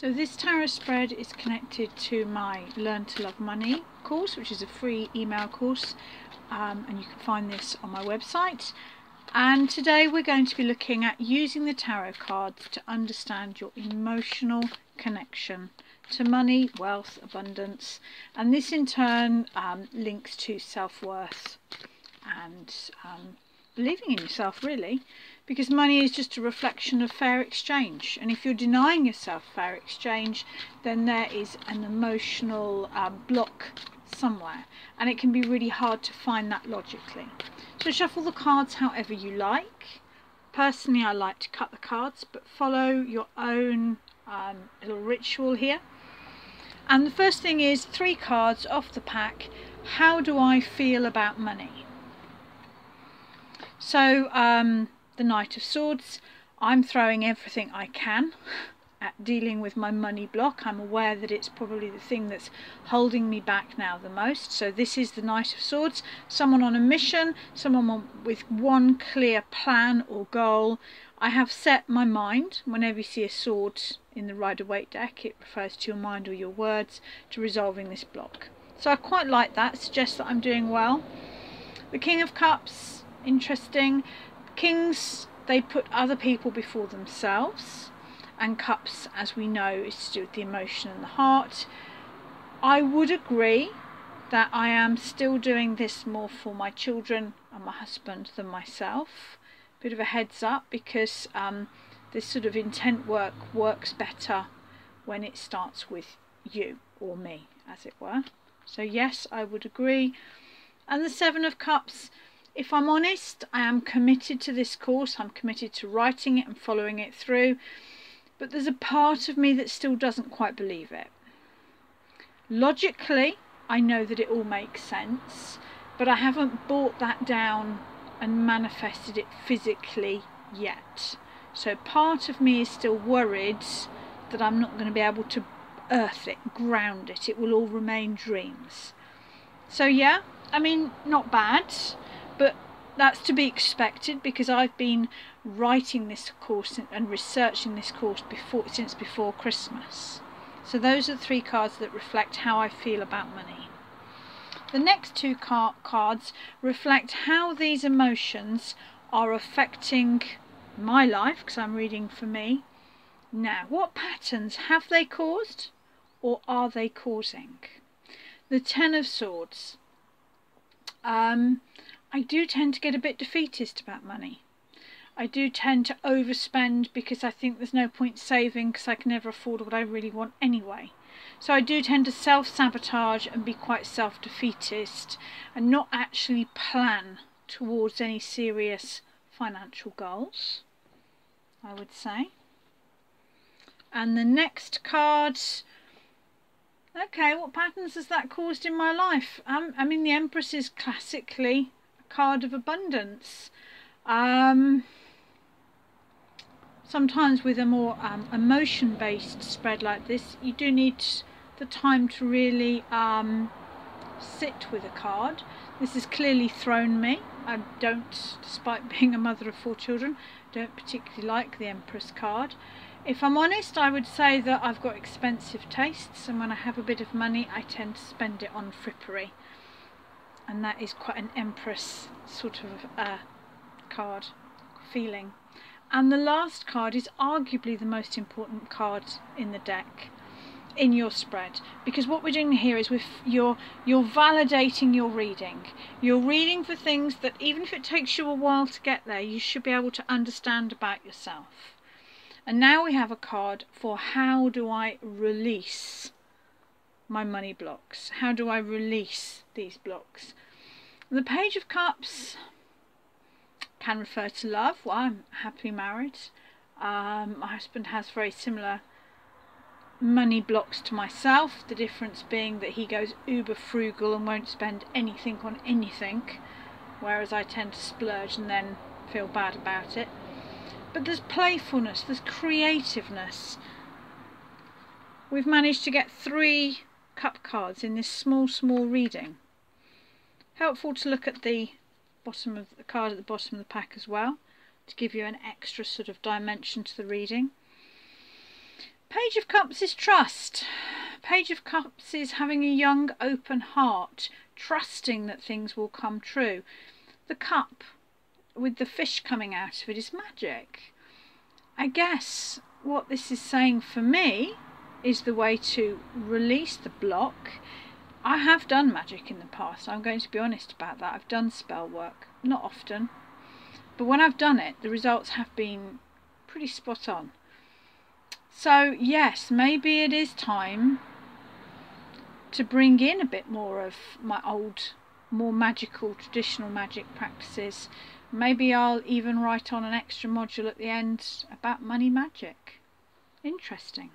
So this tarot spread is connected to my Learn to Love Money course, which is a free email course, and you can find this on my website. And today we're going to be looking at using the tarot cards to understand your emotional connection to money, wealth, abundance, and this in turn links to self-worth and believing in yourself, really, because money is just a reflection of fair exchange, and if you're denying yourself fair exchange, then there is an emotional block somewhere, and it can be really hard to find that logically. So shuffle the cards however you like. Personally, I like to cut the cards, but follow your own little ritual here. And the first thing is 3 cards off the pack. How do I feel about money? So the Knight of Swords, I'm throwing everything I can at dealing with my money block. I'm aware that it's probably the thing that's holding me back now the most. So this is the Knight of Swords, someone on a mission, someone with one clear plan or goal. I have set my mind. Whenever you see a sword in the Rider-Waite deck, it refers to your mind or your words to resolving this block. So I quite like that, suggests that I'm doing well. The King of Cups, interesting. Kings, they put other people before themselves, and cups, as we know, is to do with the emotion and the heart. I would agree that I am still doing this more for my children and my husband than myself. Bit of a heads up, because this sort of intent work works better when it starts with you or me, as it were. So yes, I would agree. And the Seven of Cups, if I'm honest, I am committed to this course. I'm committed to writing it and following it through. But there's a part of me that still doesn't quite believe it. Logically, I know that it all makes sense, but I haven't brought that down and manifested it physically yet. So part of me is still worried that I'm not going to be able to earth it, ground it. It will all remain dreams. So yeah, I mean, not bad, but that's to be expected, because I've been writing this course and researching this course since before Christmas. So those are the 3 cards that reflect how I feel about money. The next 2 cards reflect how these emotions are affecting my life, because I'm reading for me. Now, what patterns have they caused, or are they causing? The Ten of Swords. I do tend to get a bit defeatist about money. I do tend to overspend because I think there's no point saving, because I can never afford what I really want anyway. So I do tend to self-sabotage and be quite self-defeatist and not actually plan towards any serious financial goals, I would say. And the next card, okay, what patterns has that caused in my life? I mean, the Empress is classically a card of abundance. Sometimes with a more emotion-based spread like this, you do need the time to really sit with a card. This has clearly thrown me. I don't, despite being a mother of 4 children, don't particularly like the Empress card. If I'm honest, I would say that I've got expensive tastes, and when I have a bit of money I tend to spend it on frippery, and that is quite an Empress sort of card feeling. And the last card is arguably the most important card in the deck, in your spread, because what we're doing here is you're validating your reading. You're reading for things that, even if it takes you a while to get there, you should be able to understand about yourself. And now we have a card for how do I release my money blocks? How do I release these blocks? And the Page of Cups can refer to love. Well, I'm happily married. My husband has very similar money blocks to myself, the difference being that he goes uber frugal and won't spend anything on anything, whereas I tend to splurge and then feel bad about it. But there's playfulness, there's creativeness. We've managed to get 3 cup cards in this small reading. Helpful to look at the bottom of the card at the bottom of the pack as well, to give you an extra sort of dimension to the reading. Page of Cups is trust. Page of Cups is having a young, open heart, trusting that things will come true. The cup with the fish coming out of it is magic. I guess what this is saying for me is the way to release the block. I have done magic in the past. I'm going to be honest about that. I've done spell work, not often, but when I've done it, the results have been pretty spot on. So yes, maybe it is time to bring in a bit more of my old, more magical, traditional magic practices. Maybe I'll even write on an extra module at the end about money magic. Interesting.